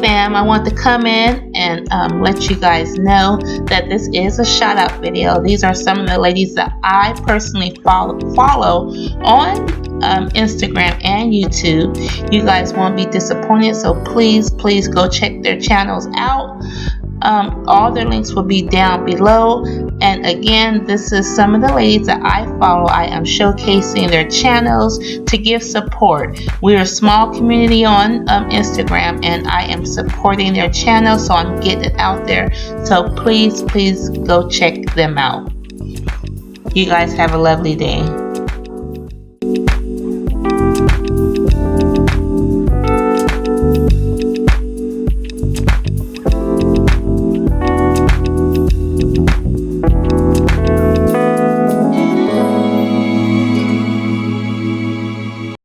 fam, I want to come in and let you guys know that this is a shout out video. These are some of the ladies that I personally follow on Instagram and YouTube. You guys won't be disappointed, so please go check their channels out. All their links will be down below. And again, this is some of the ladies that I follow. I am showcasing their channels to give support. We're a small community on Instagram, and I am supporting their channel, so I'm getting it out there. So please go check them out. You guys have a lovely day.